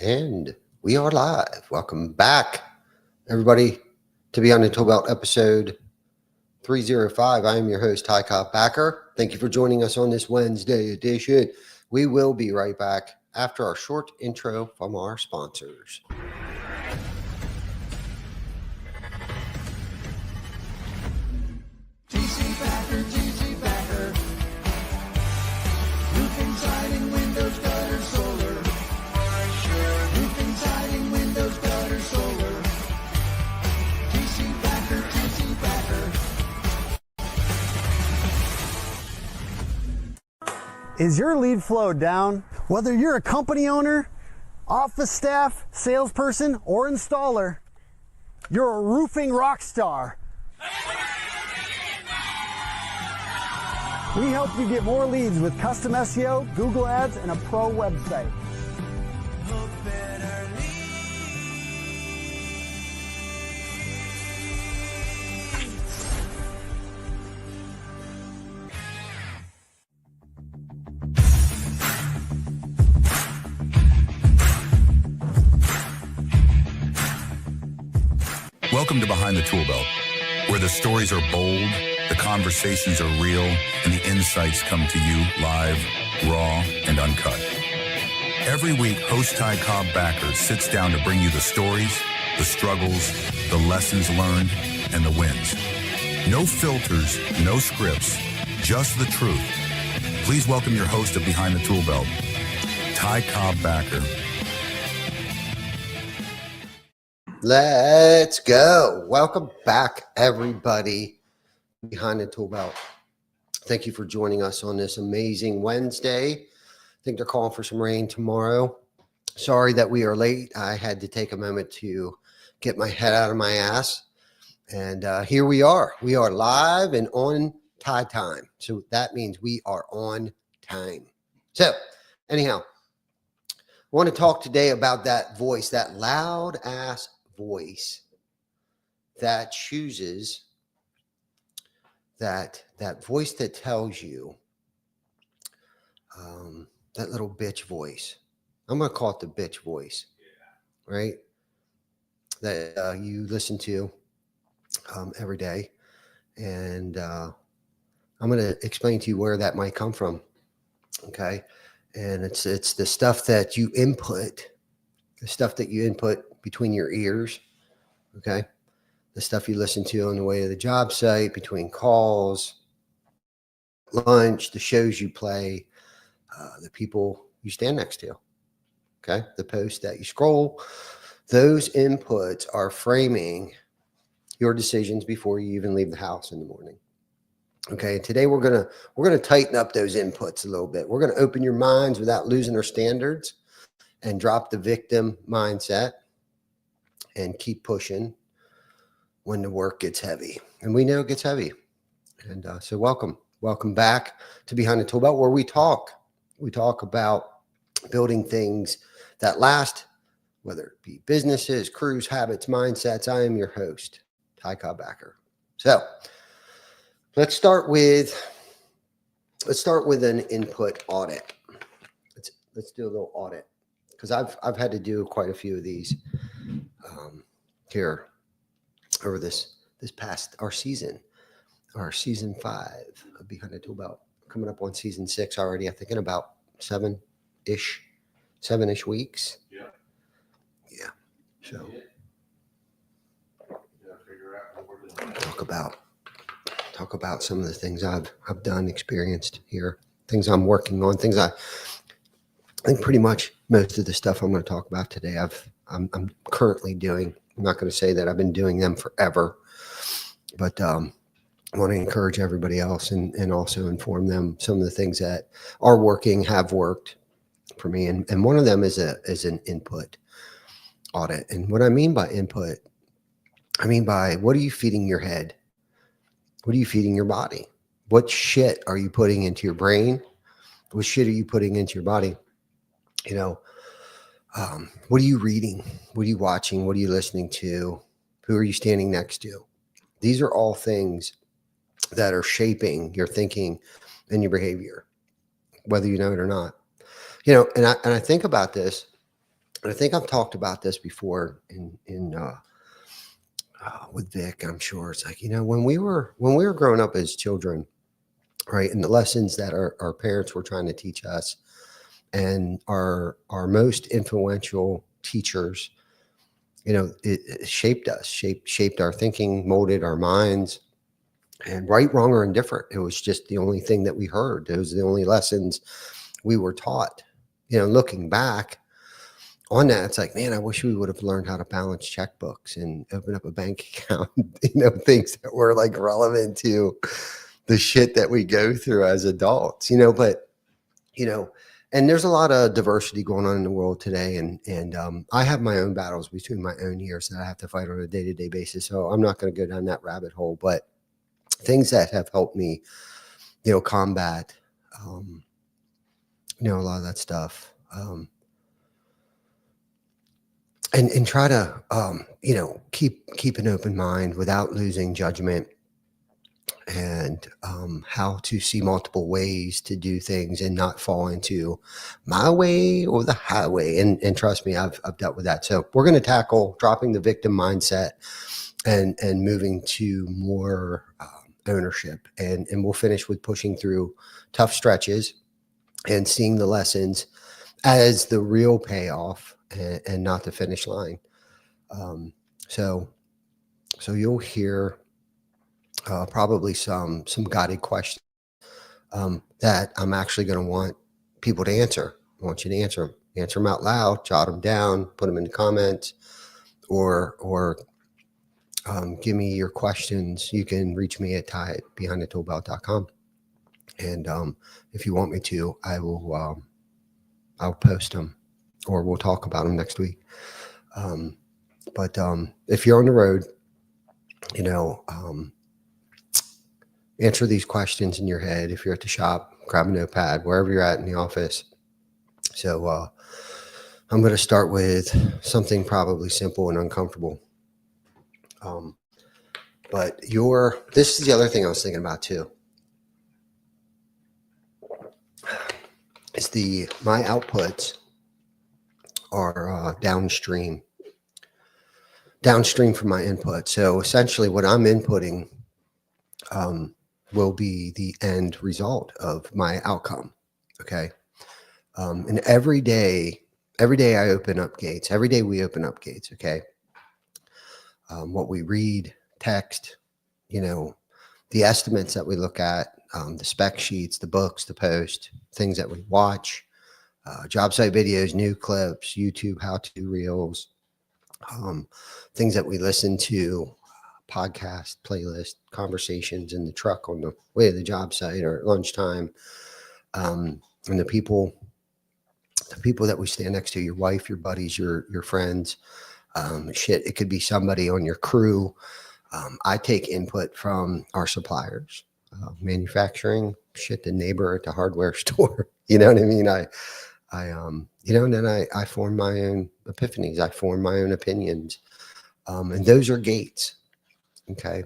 And we are live. Welcome back, everybody, to Beyond the ToolBelt episode 305. I am your host, Cobb Backer. Thank you for joining us on this Wednesday edition. We will be right back after our short intro from our sponsors. TC Backer. Roofing, siding, windows, gutters, solar. Roofing, siding, windows, gutters, solar. TC Backer. Is your lead flow down? Whether you're a company owner, office staff, salesperson, or installer, you're a roofing rock star. We help you get more leads with custom SEO, Google Ads, and a pro website. Welcome to Behind the ToolBelt, where the stories are bold, the conversations are real, and the insights come to you live, raw, and uncut. Every week, host Cobb Backer sits down to bring you the stories, the struggles, the lessons learned, and the wins. No filters, no scripts, just the truth. Please welcome your host of Behind the ToolBelt, Cobb Backer. Let's go. Welcome back, everybody, behind the tool belt. Thank you for joining us on this amazing Wednesday. I think they're calling for some rain tomorrow. Sorry that we are late. I had to take a moment to get my head out of my ass. And here we are. We are live and on time. So that means we are on time. So anyhow, I want to talk today about that voice, that loud ass voice that chooses that voice that tells you that little bitch voice. I'm going to call it the bitch voice, right? That you listen to every day. And I'm going to explain to you where that might come from. Okay. And it's the stuff that you input, between your ears, okay? The stuff you listen to on the way to the job site, between calls, lunch, the shows you play, the people you stand next to, okay? The posts that you scroll. Those inputs are framing your decisions before you even leave the house in the morning. Okay, today we're gonna tighten up those inputs a little bit. We're gonna open your minds without losing our standards and drop the victim mindset and keep pushing when the work gets heavy. And we know it gets heavy. And so welcome back to Behind the ToolBelt, where we talk about building things that last, whether it be businesses, crews, habits, mindsets. I am your host, Cobb Backer. So let's start with an input audit. Let's do a little audit, because I've had to do quite a few of these here over this past our season 5 of Behind the ToolBelt, coming up on season 6 already. I think in about 7-ish weeks. Yeah. So talk about some of the things I've done, experienced here, things I'm working on, things I think pretty much most of the stuff I'm going to talk about today I'm currently doing. I'm not going to say that I've been doing them forever, but I want to encourage everybody else and also inform them some of the things that are working, have worked for me. And one of them is an input audit. And what I mean by input, I mean by, what are you feeding your head? What are you feeding your body? What shit are you putting into your brain? What shit are you putting into your body? You know, what are you reading? What are you watching? What are you listening to? Who are you standing next to? These are all things that are shaping your thinking and your behavior, whether you know it or not. You know, and I think about this And I think I've talked about this before with Vic. I'm sure it's like, when we were growing up as children, right, and the lessons that our parents were trying to teach us, and our most influential teachers, it shaped us, shaped our thinking, molded our minds. And right, wrong, or indifferent, it was just the only thing that we heard. Those are the only lessons we were taught. Looking back on that, it's like, man, I wish we would have learned how to balance checkbooks and open up a bank account, things that were like relevant to the shit that we go through as adults, but, and there's a lot of diversity going on in the world today. And I have my own battles between my own ears that I have to fight on a day-to-day basis. So I'm not going to go down that rabbit hole, but things that have helped me, combat, a lot of that stuff. And try to, keep an open mind without losing judgment, and how to see multiple ways to do things and not fall into my way or the highway. And trust me, I've dealt with that. So we're going to tackle dropping the victim mindset and moving to more ownership. And we'll finish with pushing through tough stretches and seeing the lessons as the real payoff, and not the finish line. So you'll hear probably some guided questions that I'm actually going to want people to answer. I want you to answer them out loud, jot them down, put them in the comments, or give me your questions. You can reach me at ty@behindthetooLbelt.com. And if you want me to, I'll post them, or we'll talk about them next week. But if you're on the road, answer these questions in your head. If you're at the shop, grab a notepad, wherever you're at in the office. So I'm going to start with something probably simple and uncomfortable. But this is the other thing I was thinking about too. Is my outputs are downstream from my input. So essentially what I'm inputting will be the end result of my outcome. Okay. And every day I open up gates. Every day we open up gates. Okay. What we read, text, the estimates that we look at, the spec sheets, the books, the post, things that we watch, job site videos, new clips, YouTube how-to reels, things that we listen to, podcast, playlist, conversations in the truck on the way to the job site or at lunchtime, and the people that we stand next to, your wife, your buddies, your friends, it could be somebody on your crew. I take input from our suppliers, manufacturing, the neighbor at the hardware store. You know what I mean? And then I form my own epiphanies. I form my own opinions. And those are gates. Okay.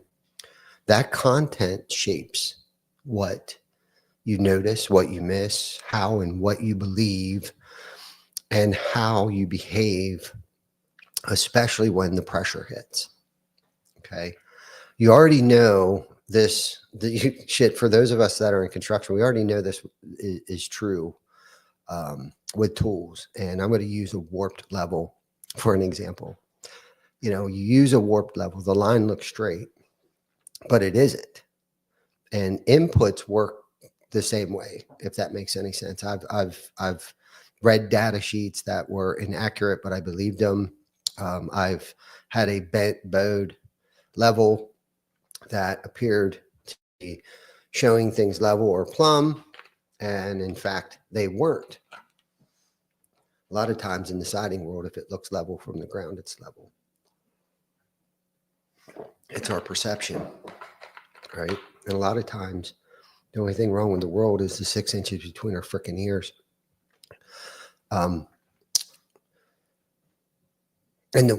That content shapes what you notice, what you miss, how and what you believe, and how you behave, especially when the pressure hits. Okay. You already know this, for those of us that are in construction, we already know this is true with tools. And I'm going to use a warped level for an example. You use a warped level, the line looks straight, but it isn't. And inputs work the same way, if that makes any sense. I've read data sheets that were inaccurate, but I believed them. I've had a bowed level that appeared to be showing things level or plumb, and in fact, they weren't. A lot of times in the siding world, if it looks level from the ground, it's level. It's our perception, right? And a lot of times, the only thing wrong with the world is the 6 inches between our freaking ears. And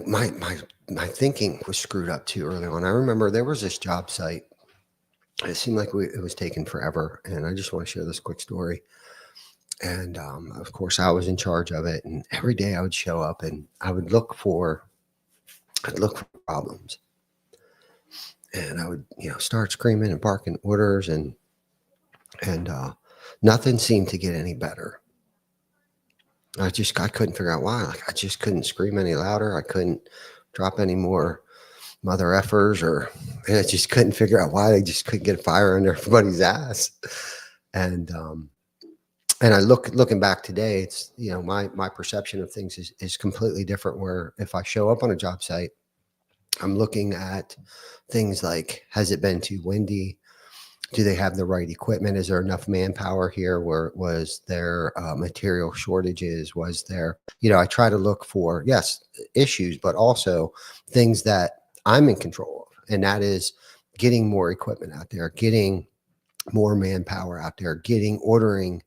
my thinking was screwed up too early on. I remember there was this job site. It seemed like it was taking forever. And I just want to share this quick story. And of course, I was in charge of it. And every day I would show up and I would look for problems. And I would, start screaming and barking orders, and nothing seemed to get any better. I couldn't figure out why. Like, I just couldn't scream any louder. I couldn't drop any more mother effers, and I just couldn't figure out why. They just couldn't get a fire under everybody's ass. And I looking back today, it's, my perception of things is completely different. Where if I show up on a job site, I'm looking at things like, has it been too windy? Do they have the right equipment? Is there enough manpower here? Was there material shortages? Was there, I try to look for, yes, issues, but also things that I'm in control of. And that is getting more equipment out there, getting more manpower out there, ordering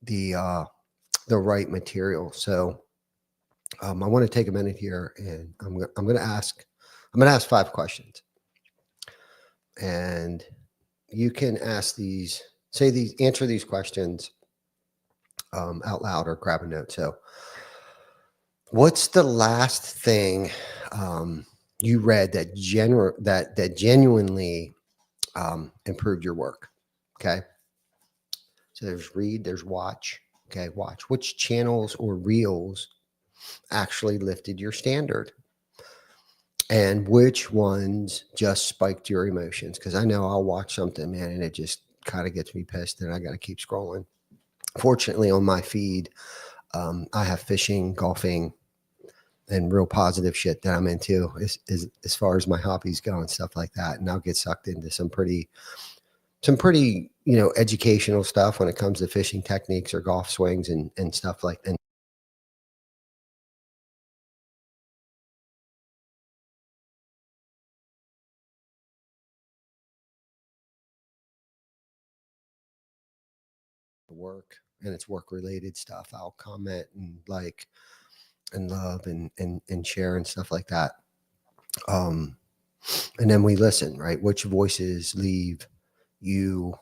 the right material. So I want to take a minute here, and I'm going to ask 5 questions. And you can answer these questions out loud or grab a note. So what's the last thing you read that genuinely improved your work? Okay. So there's read, there's watch. Okay. Watch. Which channels or reels actually lifted your standard? And which ones just spiked your emotions? Because I know I'll watch something, man, and it just kind of gets me pissed, and I got to keep scrolling. Fortunately, on my feed, I have fishing, golfing, and real positive shit that I'm into as far as my hobbies go and stuff like that. And I'll get sucked into some pretty, educational stuff when it comes to fishing techniques or golf swings and stuff like that. Work, and it's work related stuff. I'll comment and like and love and share and stuff like that. And then we listen, right? Which voices leave you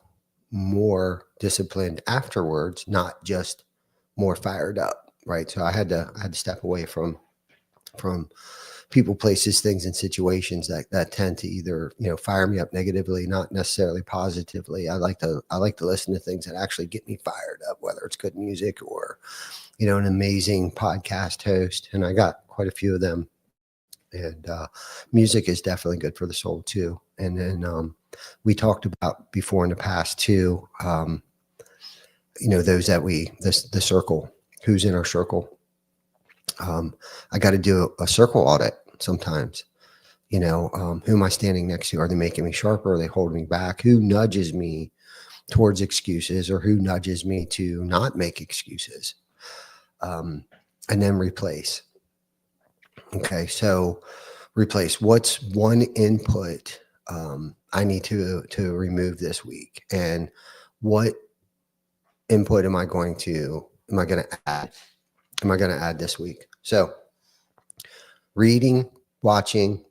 more disciplined afterwards, not just more fired up, right? So I had to step away from people, places, things, and situations that tend to either, fire me up negatively, not necessarily positively. I like to listen to things that actually get me fired up, whether it's good music or, an amazing podcast host. And I got quite a few of them. And music is definitely good for the soul too. And then we talked about before in the past too, those that the circle, who's in our circle. I got to do a circle audit sometimes. Who am I standing next to? Are they making me sharper? Are they holding me back? Who nudges me towards excuses, or who nudges me to not make excuses? And then replace. Okay, so replace. What's one input I need to remove this week, and what input am I going to add? Am I going to add this week? So reading, watching,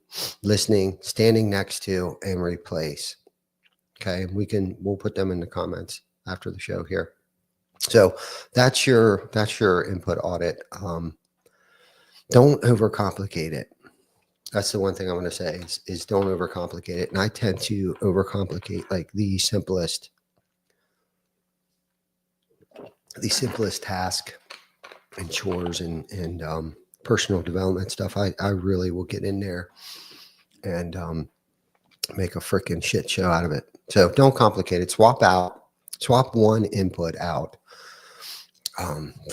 listening, standing next to, and replace. Okay. We'll put them in the comments after the show here. So that's your input audit. Don't overcomplicate it. That's the one thing I want to say is don't overcomplicate it. And I tend to overcomplicate like the simplest task and chores and personal development stuff. I really will get in there and make a freaking shit show out of it. So don't complicate it. Swap one input out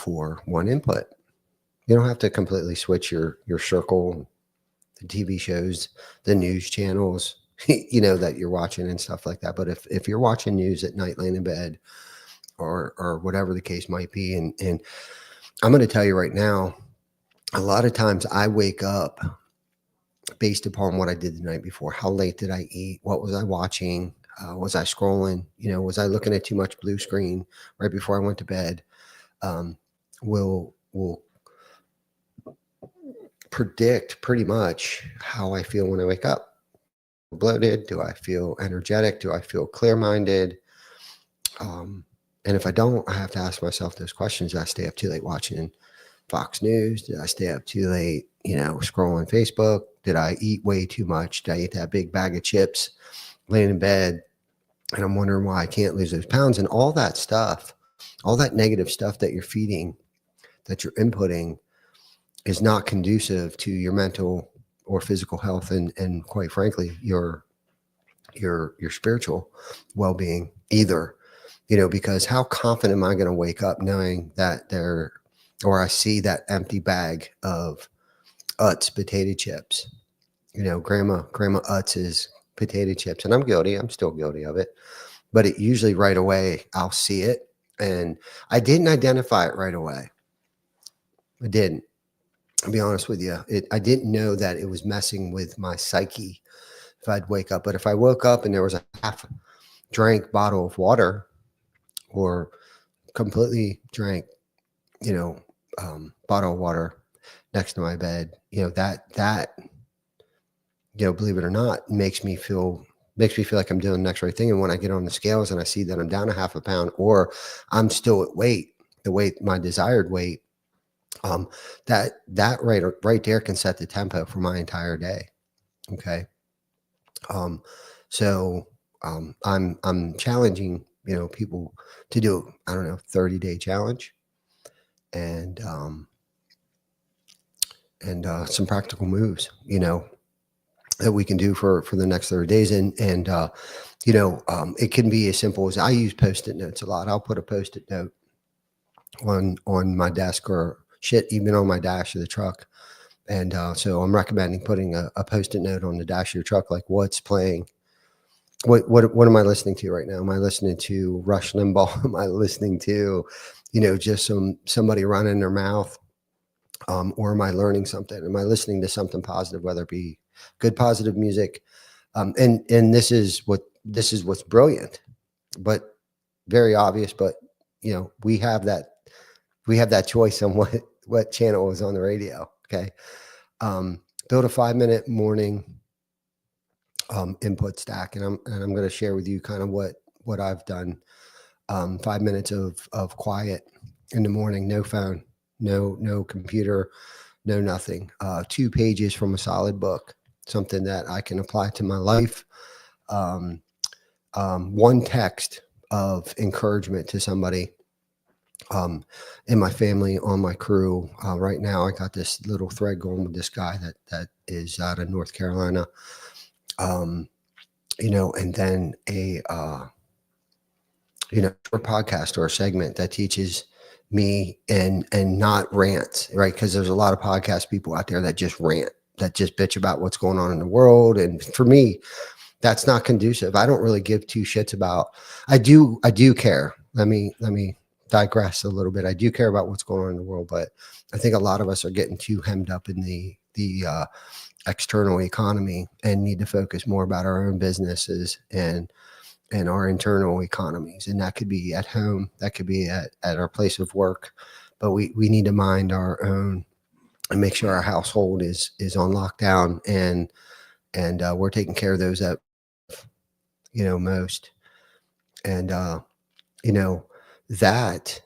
for one input. You don't have to completely switch your circle, the TV shows, the news channels, that you're watching and stuff like that. But if you're watching news at night, laying in bed, or whatever the case might be, and I'm going to tell you right now, a lot of times I wake up based upon what I did the night before. How late did I eat? What was I watching? Was I scrolling? Was I looking at too much blue screen right before I went to bed? Will predict pretty much how I feel when I wake up. Bloated? Do I feel energetic? Do I feel clear-minded? And And if I don't, I have to ask myself those questions. Did I stay up too late watching Fox News? Did I stay up too late, scrolling Facebook? Did I eat way too much? Did I eat that big bag of chips laying in bed? And I'm wondering why I can't lose those pounds. And all that stuff, all that negative stuff that you're feeding, that you're inputting, is not conducive to your mental or physical health, and quite frankly, your spiritual well-being either. Because how confident am I going to wake up knowing that I see that empty bag of Utz potato chips, grandma Utz's potato chips, and I'm guilty. I'm still guilty of it, but it usually right away I'll see it, and I didn't identify it right away. I didn't. I'll be honest with you. I didn't know that it was messing with my psyche if I'd wake up. But if I woke up and there was a half drank bottle of water, or completely drank, bottle of water next to my bed, that believe it or not, makes me feel like I'm doing the next right thing. And when I get on the scales and I see that I'm down a half a pound, or I'm still at my desired weight, that right there can set the tempo for my entire day. Okay. So I'm challenging, people to do, 30-day challenge, and some practical moves, that we can do for the next 30 days. And it can be as simple as, I use Post-it notes a lot. I'll put a Post-it note on my desk, or even on my dash of the truck. And so I'm recommending putting a Post-it note on the dash of your truck, like what's playing. What am I listening to right now? Am I listening to Rush Limbaugh? Am I listening to, just somebody running their mouth? Or am I learning something? Am I listening to something positive, whether it be good, positive music? And this is what's brilliant, but very obvious. But we have that choice on what channel is on the radio. Okay. Build a 5-minute morning input stack, and I'm going to share with you kind of what I've done. 5 minutes of quiet in the morning, no phone, no computer, no nothing. 2 pages from a solid book, something that I can apply to my life. 1 text of encouragement to somebody in my family, on my crew. Right now, I got this little thread going with this guy that is out of North Carolina. And then a short podcast or a segment that teaches me and not rants, right? Because there's a lot of podcast people out there that just rant, that just bitch about what's going on in the world. And for me, that's not conducive. I don't really give 2 shits about. I do care. Let me digress a little bit. I do care about what's going on in the world, but I think a lot of us are getting too hemmed up in the external economy, and need to focus more about our own businesses and our internal economies. And that could be at home, that could be at our place of work, but we need to mind our own and make sure our household is on lockdown, and we're taking care of those that most. And that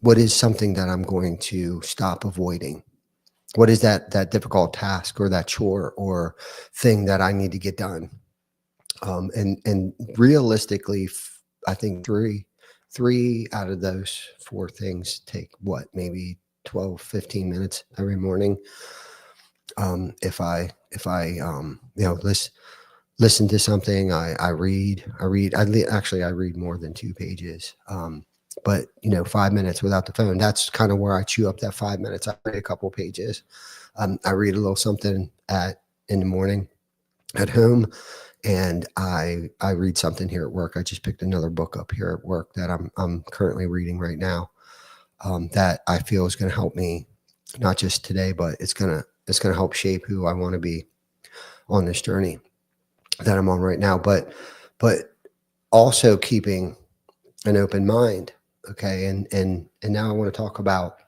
what is something that I'm going to stop avoiding? What is that difficult task, or that chore or thing that I need to get done? And realistically, I think three out of those 4 things take maybe 12, 15 minutes every morning. If I listen to something, I read. I read more than 2 pages. But 5 minutes without the phone, that's kind of where I chew up that 5 minutes. I read a couple pages. I read a little something in the morning at home, and I read something here at work. I just picked another book up here at work that I'm currently reading right now, that I feel is going to help me, not just today, but it's going to help shape who I want to be on this journey that I'm on right now. But also keeping an open mind. Okay. And now I want to talk about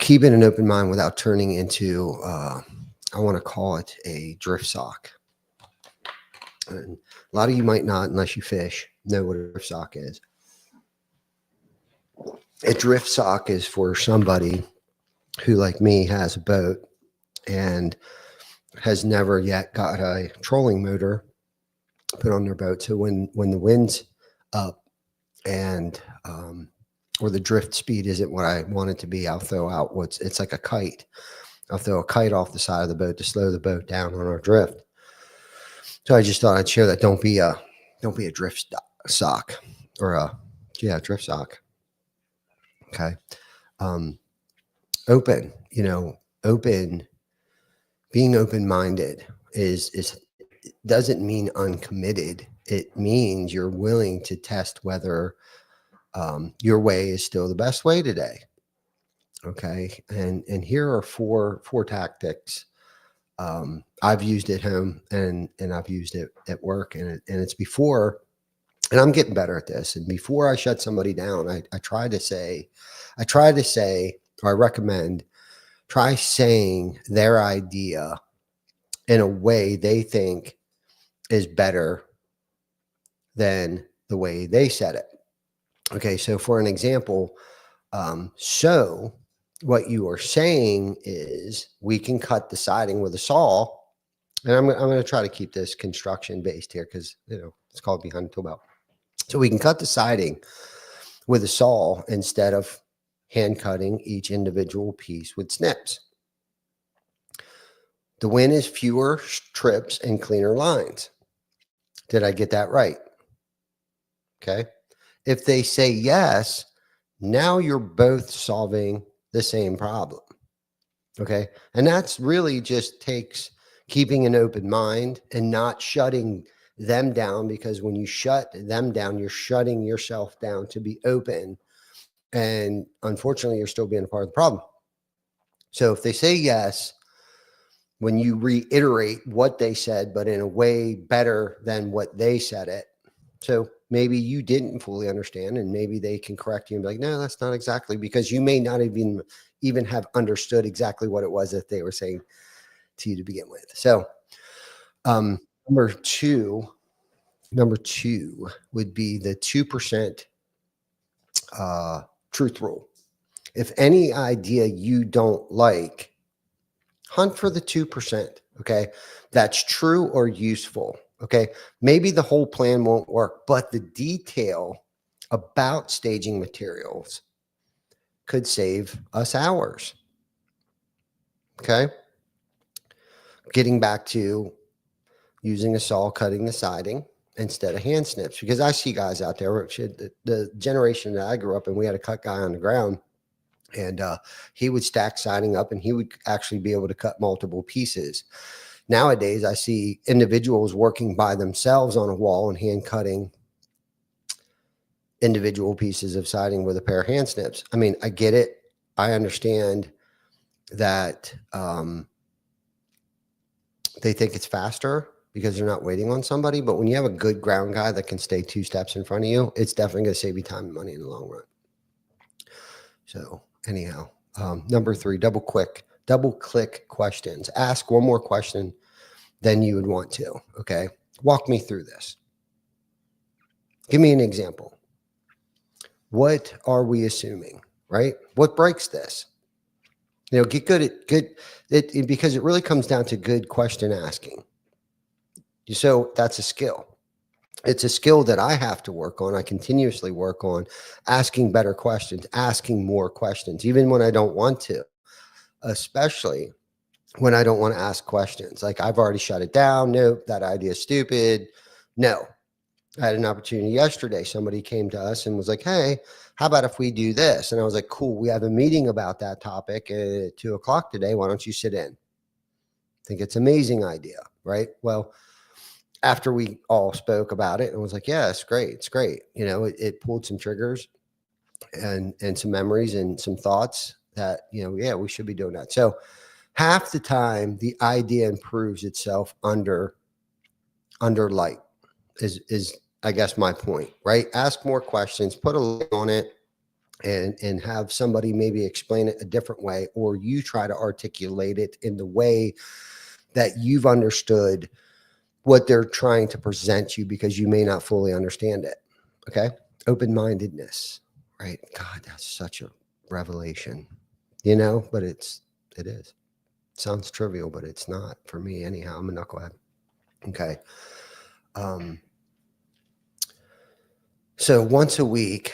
keeping an open mind without turning into, I want to call it a drift sock. And a lot of you might not, unless you fish, know what a drift sock is. A drift sock is for somebody who, like me, has a boat and has never yet got a trolling motor put on their boat. So when the wind's up and or the drift speed isn't what I want it to be, I'll throw out it's like a kite. I'll throw a kite off the side of the boat to slow the boat down on our drift. So I just thought I'd share that. Don't be a drift sock or a drift sock. Okay. Open, being open-minded is doesn't mean uncommitted. It means you're willing to test whether your way is still the best way today. Okay. And here are four tactics I've used at home and I've used it at work, and it's before, and I'm getting better at this. And before I shut somebody down, I try to say, or I recommend, try saying their idea in a way they think is better than the way they said it. Okay. So for an example, so what you are saying is we can cut the siding with a saw. And I'm going to try to keep this construction based here because, it's called Behind the ToolBelt. So we can cut the siding with a saw instead of hand cutting each individual piece with snips. The win is fewer trips and cleaner lines. Did I get that right? Okay. If they say yes, now you're both solving the same problem. Okay. And that's really just takes keeping an open mind and not shutting them down, because when you shut them down, you're shutting yourself down to be open. And unfortunately, you're still being a part of the problem. So if they say yes, when you reiterate what they said, but in a way better than what they said it. So maybe you didn't fully understand, and maybe they can correct you and be like, no, that's not exactly, because you may not even have understood exactly what it was that they were saying to you to begin with. So number two would be the 2% truth rule. If any idea you don't like, hunt for the 2%. Okay. That's true or useful. Okay. Maybe the whole plan won't work, but the detail about staging materials could save us hours. Okay. Getting back to using a saw, cutting the siding instead of hand snips, because I see guys out there, the generation that I grew up in, we had a cut guy on the ground, and he would stack siding up and he would actually be able to cut multiple pieces. Nowadays, I see individuals working by themselves on a wall and hand cutting individual pieces of siding with a pair of hand snips. I mean, I get it. I understand that they think it's faster because they're not waiting on somebody. But when you have a good ground guy that can stay 2 steps in front of you, it's definitely going to save you time and money in the long run. So anyhow, number 3, double click questions. Ask one more question than you would want to. Okay. Walk me through this. Give me an example. What are we assuming, right? What breaks this? Get good at because it really comes down to good question asking. So that's a skill. It's a skill that I have to work on. I continuously work on asking better questions, asking more questions, even when I don't want to, especially when I don't want to ask questions. Like, I've already shut it down. Nope, that idea is stupid. No. I had an opportunity yesterday. Somebody came to us and was like, hey, how about if we do this? And I was like, cool. We have a meeting about that topic at 2:00 today. Why don't you sit in? I think it's an amazing idea, right? Well, after we all spoke about it and was like, yeah, it's great. It's great. It pulled some triggers and some memories and some thoughts that, yeah, we should be doing that. So half the time the idea improves itself under light is I guess my point, right? Ask more questions, put a light on it, and have somebody maybe explain it a different way, or you try to articulate it in the way that you've understood what they're trying to present you because you may not fully understand it. Okay. Open-mindedness, right? God, that's such a revelation, but it is. Sounds trivial, but it's not for me anyhow. I'm a knucklehead. Okay. So once a week,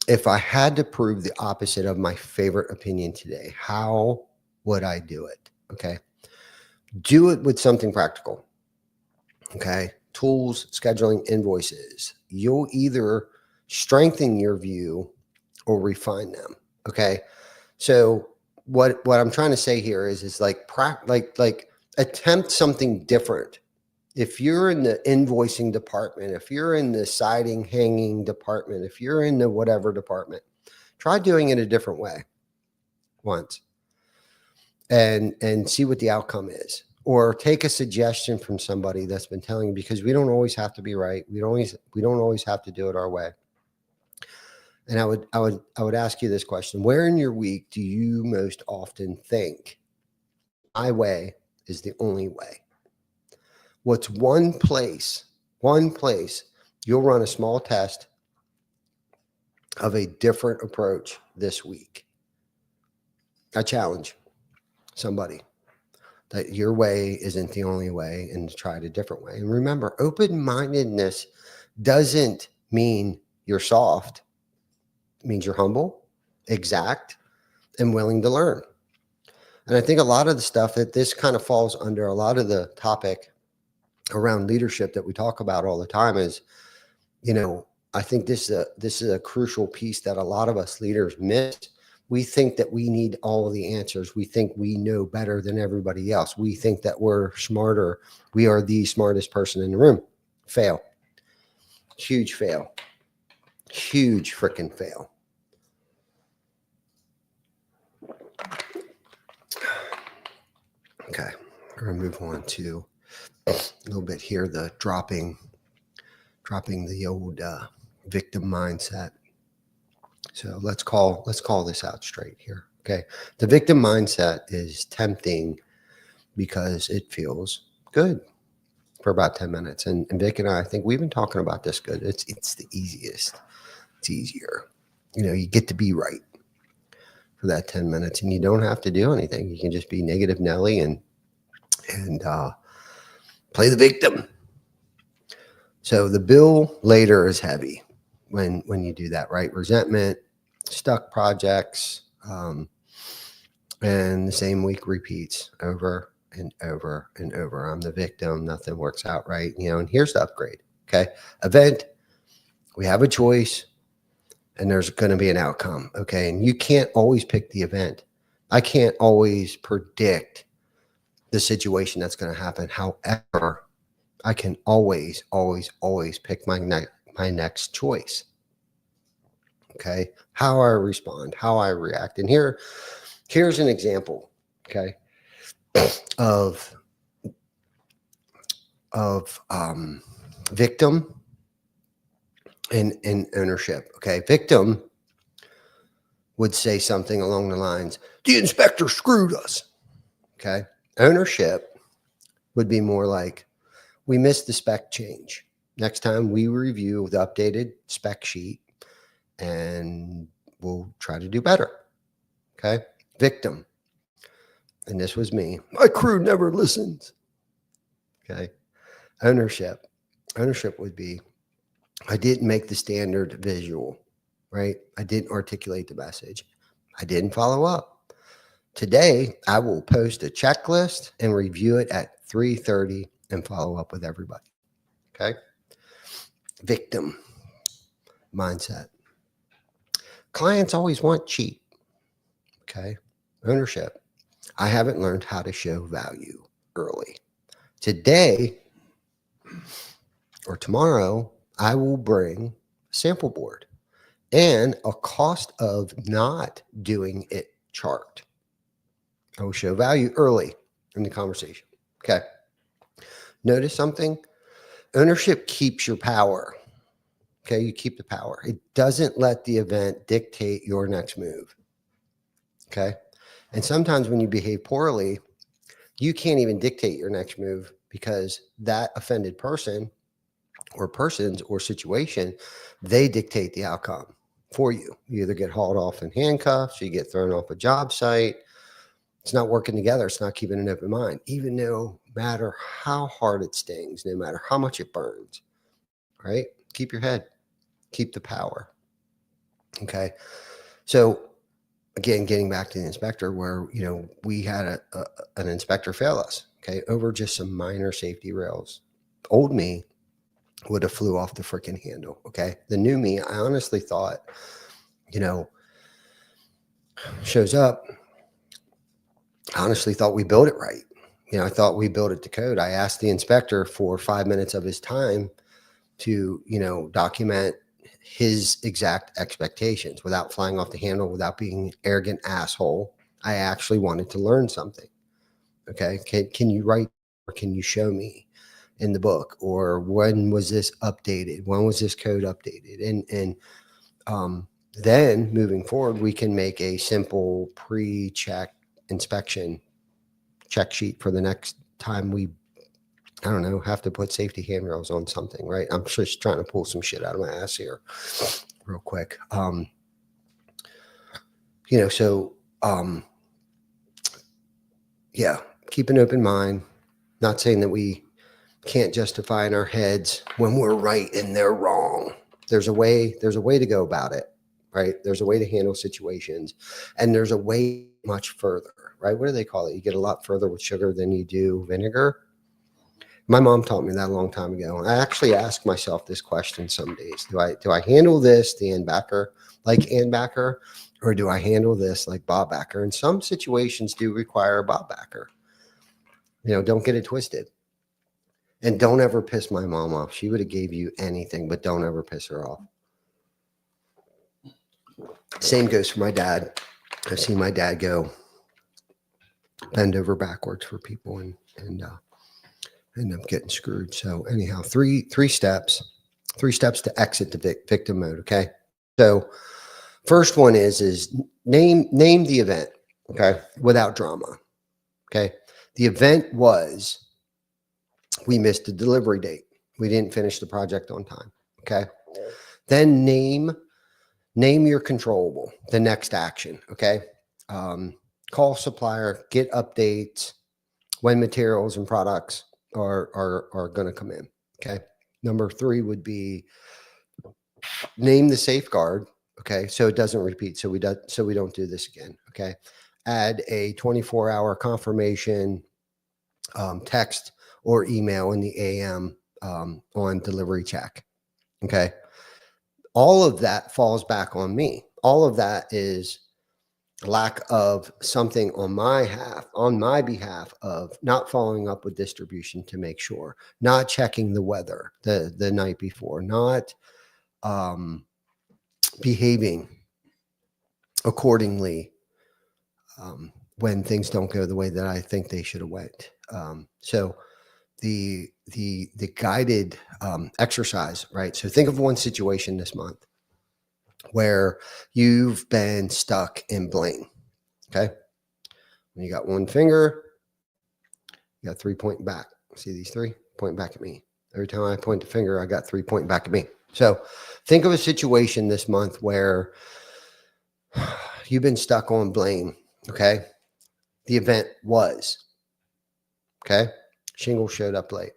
if I had to prove the opposite of my favorite opinion today, how would I do it? Okay. Do it with something practical. Okay. Tools, scheduling, invoices. You'll either strengthen your view or refine them. Okay. So what I'm trying to say here is like attempt something different. If you're in the invoicing department, if you're in the siding hanging department, if you're in the whatever department, try doing it a different way once and see what the outcome is. Or take a suggestion from somebody that's been telling you, because we don't always have to be right. We don't always have to do it our way. And I would ask you this question: where in your week do you most often think my way is the only way? What's one place you'll run a small test of a different approach this week? I challenge somebody that your way isn't the only way and to try it a different way. And remember, open-mindedness doesn't mean you're soft. It means you're humble, exact, and willing to learn. And I think a lot of the stuff that this kind of falls under, a lot of the topic around leadership that we talk about all the time is, I think this is a crucial piece that a lot of us leaders miss. We think that we need all of the answers. We think we know better than everybody else. We think that we're smarter. We are the smartest person in the room. Fail. Huge fail. Huge freaking fail. Okay, we're gonna move on to a little bit here, the dropping the old victim mindset. So let's call this out straight here. Okay, the victim mindset is tempting because it feels good for about 10 minutes. And Vic and I think we've been talking about this good. It's the easiest. It's easier. You get to be right for that 10 minutes and you don't have to do anything. You can just be negative Nelly and play the victim. So the bill later is heavy when you do that, right? Resentment, stuck projects, and the same week repeats over and over and over. I'm the victim. Nothing works out right. And here's the upgrade. Okay. Event. We have a choice and there's going to be an outcome. Okay. And you can't always pick the event. I can't always predict the situation that's going to happen. However, I can always pick my next choice. Okay. How I respond, how I react. And here's an example. Okay. Of victim and ownership. Okay. Victim would say something along the lines, the inspector screwed us. Okay. Ownership would be more like, we missed the spec change. Next time we review the updated spec sheet and we'll try to do better. Okay. Victim. And this was me. My crew never listens. Okay. Ownership. Ownership would be, I didn't make the standard visual, right? I didn't articulate the message. I didn't follow up. Today, I will post a checklist and review it at 3:30 and follow up with everybody. Okay. Victim mindset. Clients always want cheap. Okay. Ownership. I haven't learned how to show value early. Today or tomorrow, I will bring a sample board and a cost of not doing it chart. I will show value early in the conversation. Okay. Notice something. Ownership keeps your power. Okay. You keep the power. It doesn't let the event dictate your next move. Okay. And sometimes when you behave poorly, you can't even dictate your next move. because that offended person or persons or situation, they dictate the outcome for you. You either get hauled off in handcuffs, you get thrown off a job site. It's not working together. It's not keeping an open mind, even no matter how hard it stings, no matter how much it burns, right? Keep your head, keep the power. Okay. So again, getting back to the inspector where, we had an inspector fail us, okay, over just some minor safety rails. Old me would have flew off the freaking handle. Okay. The new me, I honestly thought, shows up. I honestly thought we built it right. I thought we built it to code. I asked the inspector for 5 minutes of his time to, document his exact expectations without flying off the handle, without being an arrogant asshole. I actually wanted to learn something. Okay. Can you write, or can you show me in the book, or when was this updated? When was this code updated? And then moving forward, we can make a simple pre-check inspection check sheet for the next time we, I don't know, have to put safety handrails on something, right? I'm just trying to pull some shit out of my ass here real quick. Yeah, keep an open mind. Not saying that we can't justify in our heads when we're right and they're wrong. There's a way to go about it, right? There's a way to handle situations, and there's a way much further, right? What do they call it? You get a lot further with sugar than you do vinegar. My mom taught me that a long time ago. I actually ask myself this question some days. Do I handle this the Ann Backer, like Ann Backer, or do I handle this like Bob Backer? And some situations do require a Bob Backer. Don't get it twisted. And don't ever piss my mom off. She would have gave you anything, but don't ever piss her off. Same goes for my dad. I've seen my dad go bend over backwards for people and end up getting screwed. So anyhow, three steps to exit the victim mode. Okay. So first one is name the event. Okay. Without drama. Okay. The event was, we missed the delivery date. We didn't finish the project on time. Okay. Then name your controllable, the next action. Okay. Call supplier, get updates when materials and products are going to come in. Okay. Number 3 would be name the safeguard. Okay. So it doesn't repeat. So we don't do this again. Okay. Add a 24-hour confirmation, text or email in the AM on delivery check. Okay. All of that falls back on me. All of that is lack of something on my behalf of not following up with distribution to make sure, not checking the weather the night before, not behaving accordingly when things don't go the way that I think they should have went. So the guided exercise, right? So think of one situation this month where you've been stuck in blame. Okay. When you got one finger, you got 3 pointing back. See these 3 pointing back at me. Every time I point the finger, I got 3 pointing back at me. So think of a situation this month where you've been stuck on blame. Okay. The event was, okay, shingle showed up late.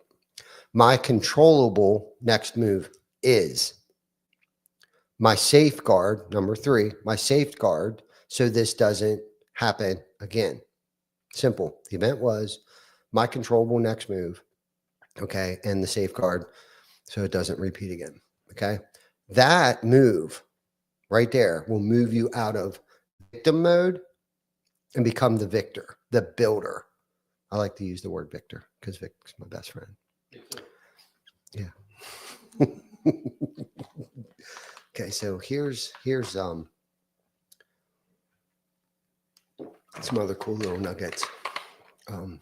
My controllable next move is my safeguard, number 3, my safeguard, so this doesn't happen again. Simple. The event was my controllable next move, okay, and the safeguard, so it doesn't repeat again, okay? That move right there will move you out of victim mode and become the victor, the builder. I like to use the word victor because Vic's my best friend. Yeah. Okay, so here's some other cool little nuggets that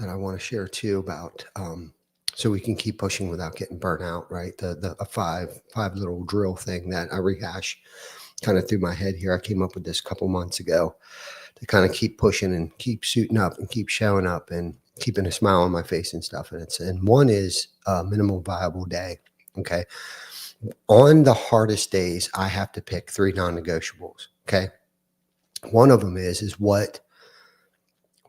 I want to share too about so we can keep pushing without getting burnt out, right? A five little drill thing that I rehash kind of through my head here. I came up with this a couple months ago to kind of keep pushing and keep suiting up and keep showing up. And keeping a smile on my face and stuff. And one is minimal viable day. Okay. On the hardest days, I have to pick 3 non-negotiables. Okay. One of them is what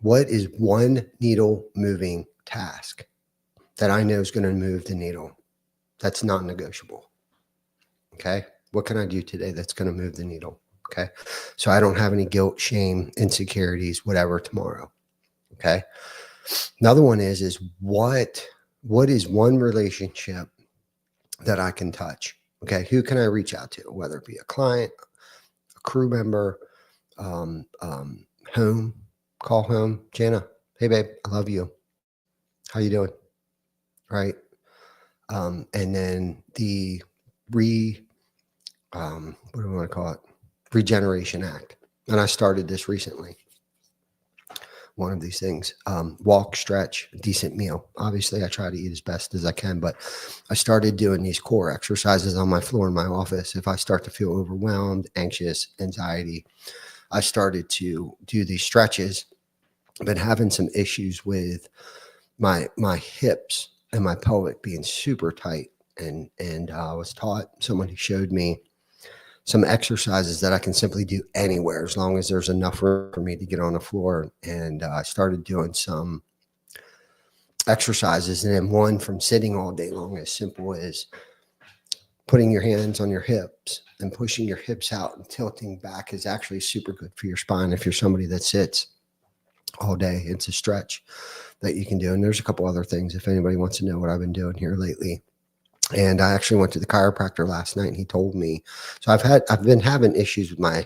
is one needle moving task that I know is going to move the needle? That's non-negotiable. Okay. What can I do today that's going to move the needle? Okay. So I don't have any guilt, shame, insecurities, whatever tomorrow. Okay. Another one is what is one relationship that I can touch? Okay. Who can I reach out to? Whether it be a client, a crew member, home, call home. Jana, hey babe, I love you. How you doing? Right. And then the what do I want to call it? Regeneration Act. And I started this recently. One of these things, walk, stretch, decent meal. Obviously I try to eat as best as I can, but I started doing these core exercises on my floor in my office. If I start to feel overwhelmed, anxious, anxiety, I started to do these stretches. I've been having some issues with my hips and my pelvic being super tight. And I was taught, someone who showed me some exercises that I can simply do anywhere as long as there's enough room for me to get on the floor. And I started doing some exercises, and then one from sitting all day long, as simple as putting your hands on your hips and pushing your hips out and tilting back is actually super good for your spine. If you're somebody that sits all day, it's a stretch that you can do. And there's a couple other things if anybody wants to know what I've been doing here lately. And I actually went to the chiropractor last night and he told me, so I've been having issues with my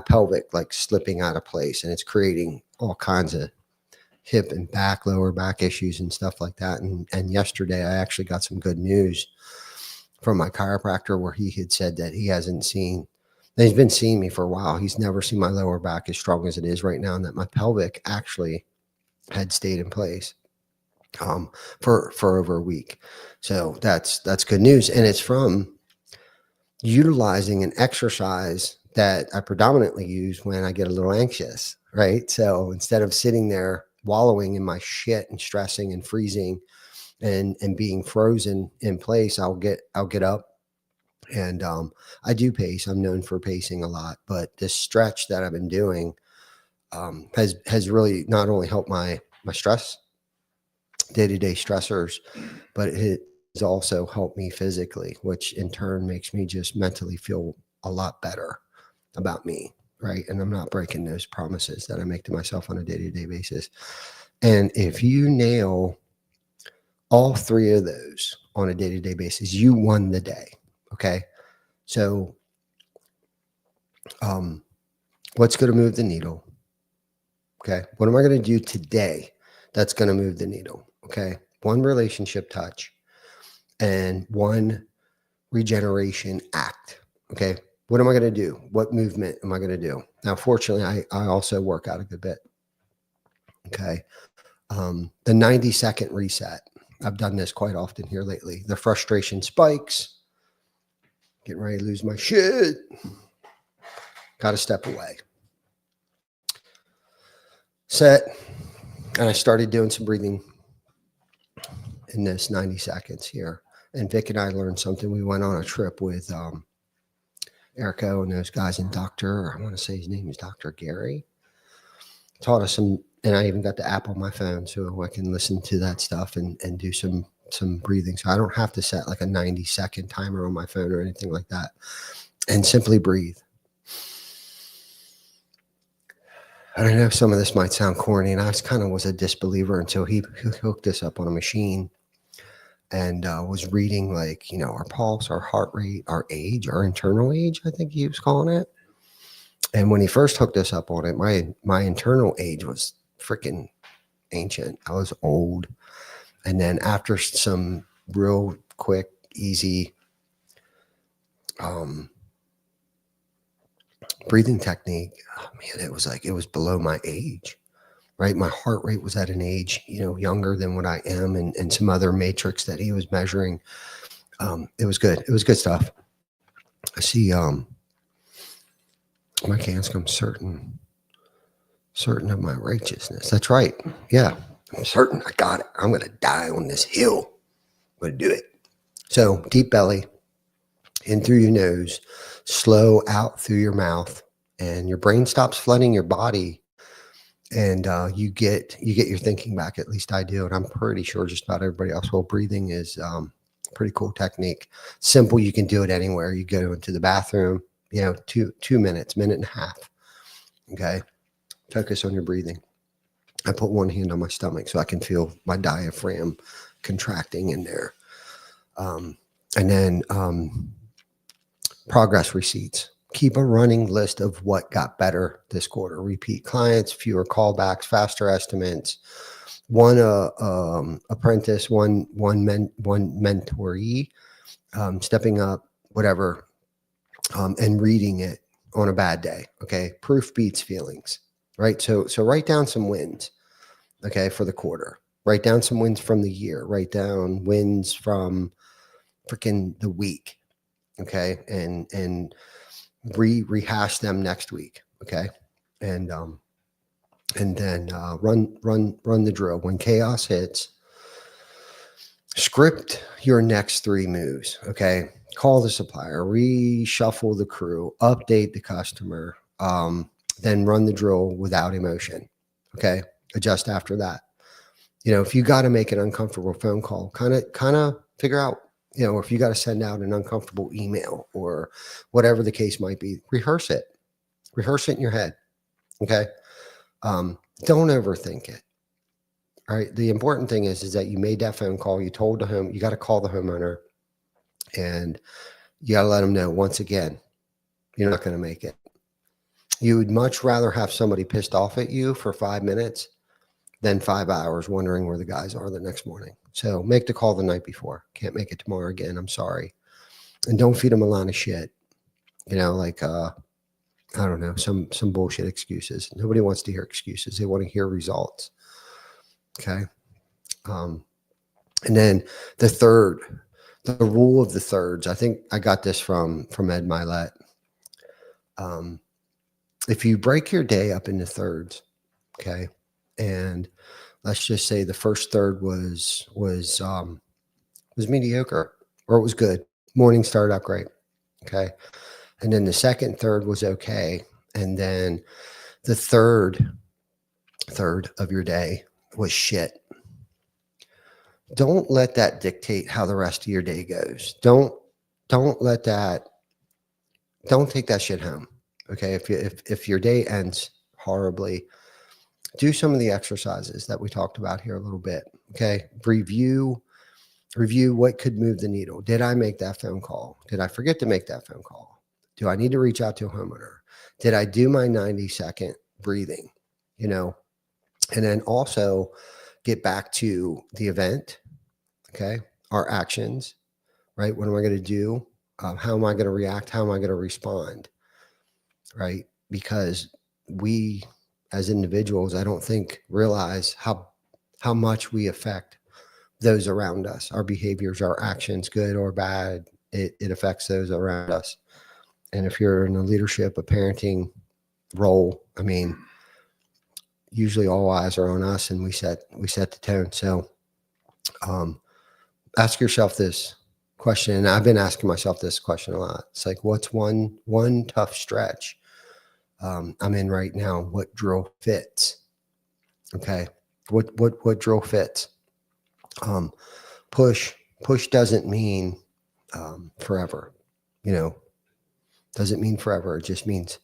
pelvic, like slipping out of place, and it's creating all kinds of hip and back, lower back issues and stuff like that. And yesterday I actually got some good news from my chiropractor where he had said that he's been seeing me for a while. He's never seen my lower back as strong as it is right now, and that my pelvic actually had stayed in place for over a week. So that's good news. And it's from utilizing an exercise that I predominantly use when I get a little anxious, right? So instead of sitting there wallowing in my shit and stressing and freezing and being frozen in place, I'll get up and I do pace. I'm known for pacing a lot, but this stretch that I've been doing has really not only helped my stress, day-to-day stressors, but it has also helped me physically, which in turn makes me just mentally feel a lot better about me, right? And I'm not breaking those promises that I make to myself on a day-to-day basis. And if you nail all 3 of those on a day-to-day basis, you won the day. Okay. So what's going to move the needle? Okay. What am I going to do today that's going to move the needle? Okay. 1 relationship touch and 1 regeneration act. Okay. What am I going to do? What movement am I going to do? Now, fortunately, I also work out a good bit. Okay. The 90-second reset. I've done this quite often here lately. The frustration spikes. Getting ready to lose my shit. Got to step away. Set. And I started doing some breathing in this 90 seconds here. And Vic and I learned something. We went on a trip with Erico and those guys, and I want to say his name is Dr. Gary. Taught us some, and I even got the app on my phone so I can listen to that stuff and do some breathing. So I don't have to set like a 90-second timer on my phone or anything like that. And simply breathe. I don't know if some of this might sound corny, and I was a disbeliever until he hooked us up on a machine and was reading, like, our pulse, our heart rate, our age, our internal age, I think he was calling it. And when he first hooked us up on it, my internal age was freaking ancient. I was old. And then after some real quick, easy breathing technique, oh man, it was below my age, right? My heart rate was at an age, younger than what I am, and some other matrix that he was measuring. It was good. It was good stuff. I see my hands come certain of my righteousness. That's right. Yeah. I'm certain I got it. I'm going to die on this hill. I'm going to do it. So deep belly, in through your nose, slow out through your mouth, and your brain stops flooding your body. And you get your thinking back. At least I do. And I'm pretty sure just about everybody else will. Breathing is pretty cool technique. Simple. You can do it anywhere. You go into the bathroom, 2 minutes, minute and a half. Okay. Focus on your breathing. I put one hand on my stomach so I can feel my diaphragm contracting in there. And then progress receipts. Keep a running list of what got better this quarter. Repeat clients, fewer callbacks, faster estimates, one apprentice, one mentoree, stepping up, whatever, and reading it on a bad day. Okay, proof beats feelings, right? So write down some wins, okay, for the quarter. Write down some wins from the year. Write down wins from freaking the week, okay, and rehash them next week, okay, and then run the drill. When chaos hits, script your next 3 moves, okay. Call the supplier, reshuffle the crew, update the customer, then run the drill without emotion, okay. Adjust after that. If you got to make an uncomfortable phone call, kind of figure out, if you got to send out an uncomfortable email or whatever the case might be, rehearse it in your head. Okay. Don't overthink it. All right. The important thing is that you made that phone call. You told the home, you got to call the homeowner, and you got to let them know, once again, you're not going to make it. You would much rather have somebody pissed off at you for 5 minutes than 5 hours wondering where the guys are the next morning. So make the call the night before. Can't make it tomorrow again. I'm sorry. And don't feed them a lot of shit. I don't know, some bullshit excuses. Nobody wants to hear excuses. They want to hear results. Okay. And then the rule of the thirds. I think I got this from Ed Milet. If you break your day up into thirds, okay, and let's just say the first third was mediocre, or it was good. Morning started out great. Okay. And then the second third was okay. And then the third of your day was shit. Don't let that dictate how the rest of your day goes. Don't take that shit home. Okay. If your day ends horribly, do some of the exercises that we talked about here a little bit. Okay. Review what could move the needle. Did I make that phone call? Did I forget to make that phone call? Do I need to reach out to a homeowner? Did I do my 90-second breathing? And then also get back to the event. Okay. Our actions, right? What am I going to do? How am I going to react? How am I going to respond? Right. Because we as individuals, I don't think realize how much we affect those around us, our behaviors, our actions, good or bad. It affects those around us. And if you're in a leadership, a parenting role, I mean, usually all eyes are on us, and we set the tone. So ask yourself this question, and I've been asking myself this question a lot. It's like, what's one tough stretch I'm in right now? What drill fits? Okay. What drill fits? Push doesn't mean forever, doesn't mean forever. It just means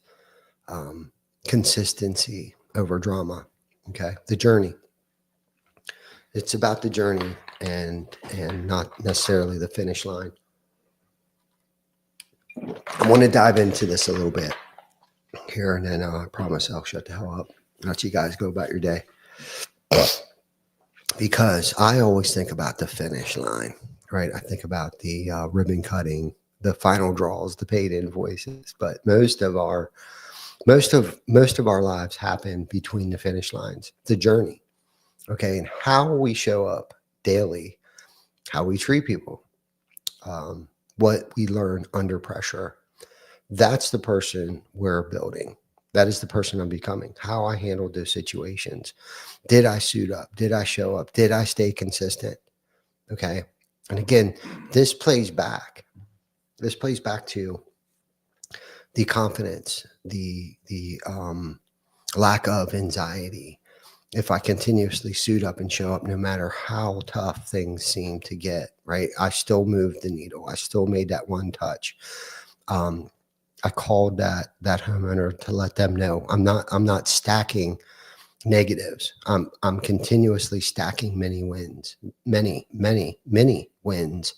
consistency over drama. Okay. The journey. It's about the journey and not necessarily the finish line. I want to dive into this a little bit here, and then I promise I'll shut the hell up. Let you guys go about your day. Because I always think about the finish line, right? I think about the ribbon cutting, the final draws, the paid invoices, but most of our lives happen between the finish lines, the journey. Okay. And how we show up daily, how we treat people, what we learn under pressure. That's the person we're building. That is the person I'm becoming. How I handled those situations. Did I suit up? Did I show up? Did I stay consistent? Okay. And again, this plays back. This plays back to the confidence, the lack of anxiety. If I continuously suit up and show up, no matter how tough things seem to get, right? I still moved the needle. I still made that one touch. I called that homeowner to let them know I'm not stacking negatives. I'm continuously stacking many wins, many wins.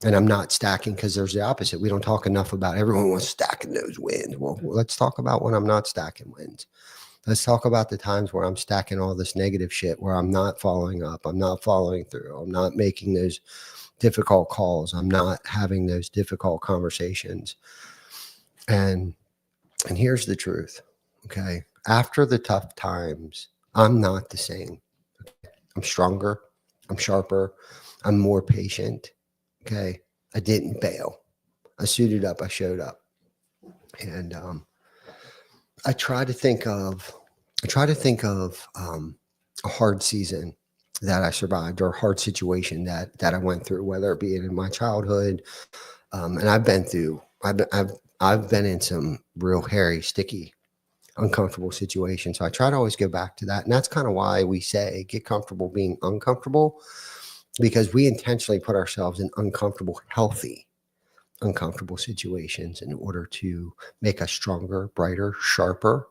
And I'm not stacking because there's the opposite. We don't talk enough about everyone wants stacking those wins. Well, let's talk about when I'm not stacking wins. Let's talk about the times where I'm stacking all this negative shit, where I'm not following up. I'm not following through. I'm not making those difficult calls. I'm not having those difficult conversations. And here's the truth. Okay. After the tough times, I'm not the same. I'm stronger. I'm sharper. I'm more patient. Okay. I didn't bail. I suited up. I showed up. And I try to think of a hard season that I survived, or a hard situation that I went through, whether it be in my childhood. And I've been in some real hairy, sticky, uncomfortable situations. So I try to always go back to that. And that's kind of why we say get comfortable being uncomfortable, because we intentionally put ourselves in uncomfortable, healthy, uncomfortable situations in order to make us stronger, brighter, sharper,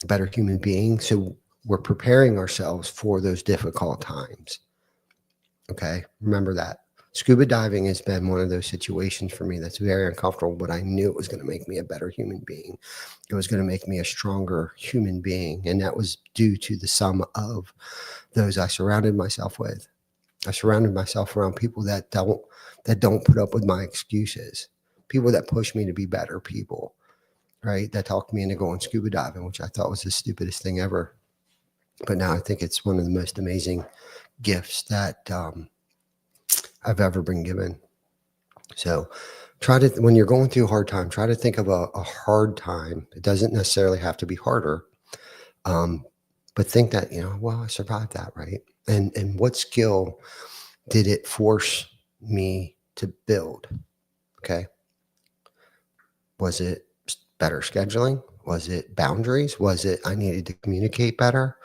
better human beings. So we're preparing ourselves for those difficult times. Okay. Remember that. Scuba diving has been one of those situations for me that's very uncomfortable, but I knew it was going to make me a better human being. It was going to make me a stronger human being. And that was due to the sum of those I surrounded myself with. I surrounded myself around people that don't put up with my excuses, people that push me to be better people, right? That talked me into going scuba diving, which I thought was the stupidest thing ever. But now I think it's one of the most amazing gifts that I've ever been given. So when you're going through a hard time, try to think of a hard time. It doesn't necessarily have to be harder. But think that, well, I survived that, right? And what skill did it force me to build? Okay. Was it better scheduling? Was it boundaries? Was it I needed to communicate better?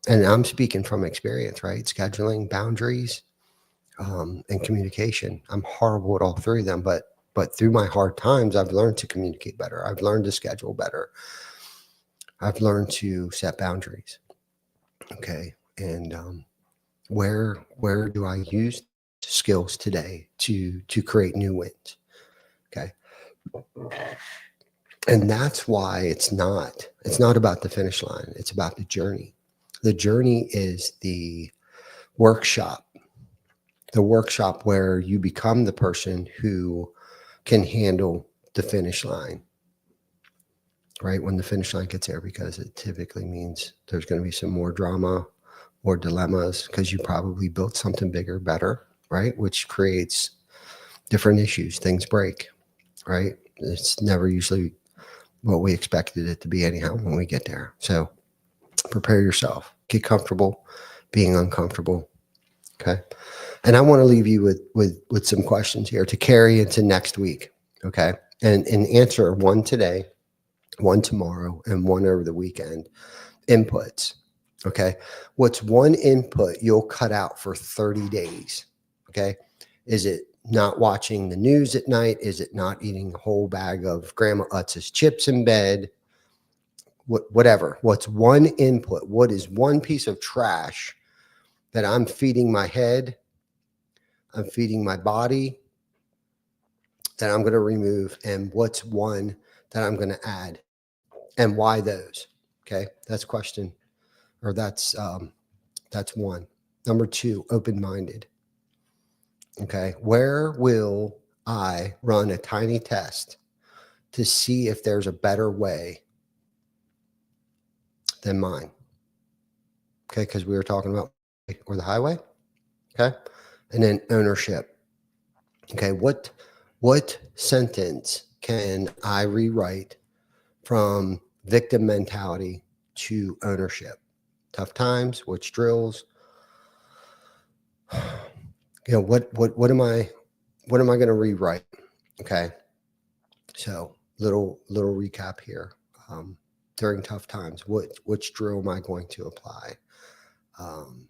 And I'm speaking from experience, right? Scheduling, boundaries, and communication. I'm horrible at all three of them, but through my hard times, I've learned to communicate better. I've learned to schedule better. I've learned to set boundaries. Okay. And where do I use skills today to create new wins? Okay. And that's why it's not about the finish line. It's about the journey. The journey is the workshop where you become the person who can handle the finish line, right? When the finish line gets there, because it typically means there's going to be some more drama or dilemmas, because you probably built something bigger, better, right? Which creates different issues. Things break, right? It's never usually what we expected it to be anyhow when we get there. So prepare yourself. Get comfortable being uncomfortable. Okay. And I want to leave you with some questions here to carry into next week. Okay. And answer one today, one tomorrow, and one over the weekend. Inputs. Okay. What's one input you'll cut out for 30 days? Okay. Is it not watching the news at night? Is it not eating a whole bag of Grandma Utz's chips in bed? Whatever. What's one input? What is one piece of trash that I'm feeding my head, I'm feeding my body, that I'm going to remove? And what's one that I'm going to add? And why those? Okay. That's question, or that's one. Number two, open-minded. Okay. Where will I run a tiny test to see if there's a better way than mine? Okay. Because we were talking about or the highway. Okay. And then ownership. Okay. What sentence can I rewrite from victim mentality to ownership. Tough times, which drills, what am I going to rewrite? Okay. So little recap here. During tough times, which drill am I going to apply? Am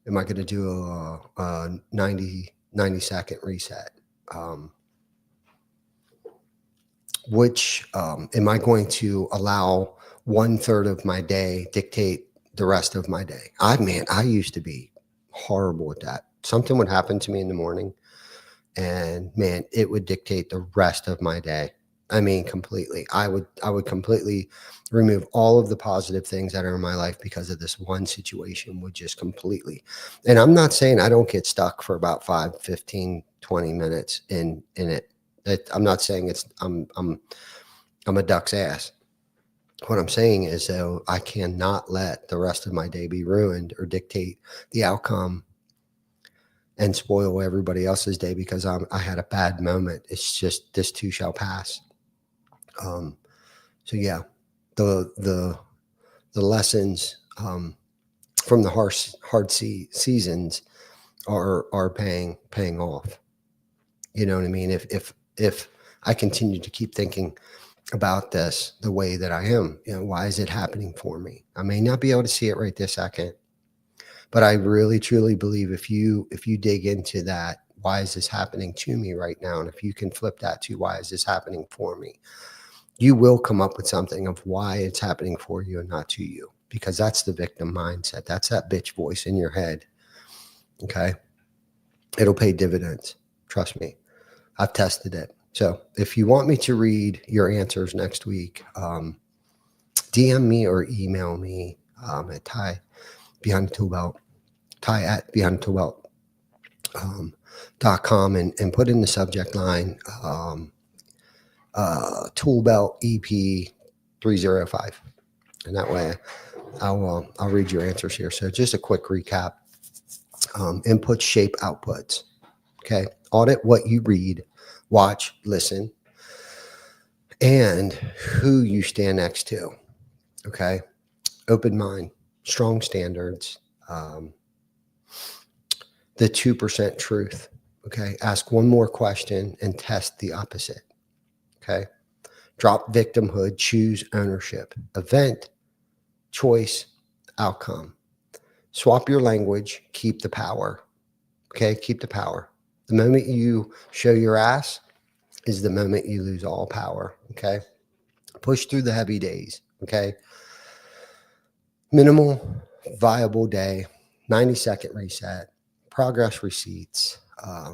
I going to do a 90-second reset? Which am I going to allow 1/3 of my day dictate the rest of my day? I used to be horrible at that. Something would happen to me in the morning, and man, it would dictate the rest of my day. I mean, completely. I would completely remove all of the positive things that are in my life because of this one situation would just completely. And I'm not saying I don't get stuck for about 5, 15, 20 minutes in it. I'm not saying I'm a duck's ass. What I'm saying is, though, I cannot let the rest of my day be ruined or dictate the outcome and spoil everybody else's day because I had a bad moment. It's just, this too shall pass. So yeah, the lessons from the hard seasons are paying off. You know what I mean? If I continue to keep thinking about this the way that I am, why is it happening for me? I may not be able to see it right this second, but I really truly believe if you dig into that, why is this happening to me right now? And if you can flip that to why is this happening for me, you will come up with something of why it's happening for you and not to you, because that's the victim mindset. That's that bitch voice in your head. Okay. It'll pay dividends. Trust me. I've tested it. So if you want me to read your answers next week, DM me or email me at Ty Behind the ToolBelt, Ty at Behind the ToolBelt.com and put in the subject line ToolBelt EP 305, and that way I'll read your answers here. So just a quick recap: inputs shape outputs. Okay, audit what you read, watch, listen, and who you stand next to. Okay, open mind, strong standards, the 2% truth. Okay, ask one more question and test the opposite. Okay, drop victimhood, choose ownership, event, choice, outcome. Swap your language, keep the power. Okay, keep the power. The moment you show your ass is the moment you lose all power. Okay, push through the heavy days. Okay, minimal viable day, 90-second reset, progress receipts,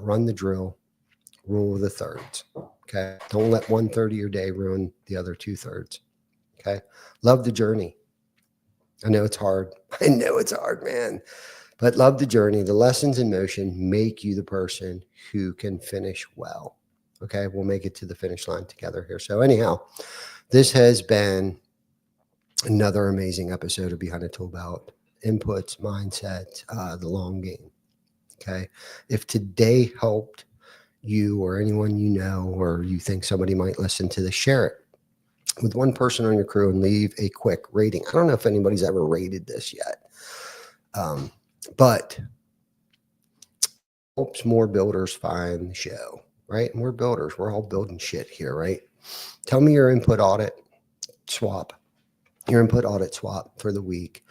run the drill, rule of the thirds. Okay, don't let 1/3 of your day ruin the other 2/3. Okay, love the journey. I know it's hard. I know it's hard, man. But love the journey. The lessons in motion make you the person who can finish well. Okay, we'll make it to the finish line together here. So anyhow, this has been another amazing episode of Behind the ToolBelt. Inputs, mindset, the long game. Okay, if today helped you or anyone you know, or you think somebody might listen to this, share it with one person on your crew and leave a quick rating. I don't know if anybody's ever rated this yet, but helps more builders find the show, right? And we're builders. We're all building shit here, right? Tell me your input audit swap for the week.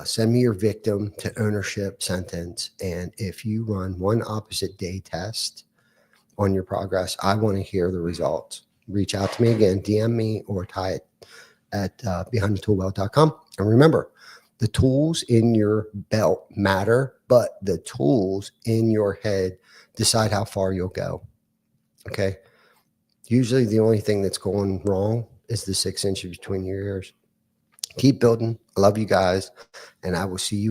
Send me your victim to ownership sentence. And if you run one opposite day test on your progress, I want to hear the results. Reach out to me again, DM me or Ty it at behindthetoolbelt.com. And remember, the tools in your belt matter, but the tools in your head decide how far you'll go. Okay. Usually the only thing that's going wrong is the 6 inches between your ears. Keep building. I love you guys, and I will see you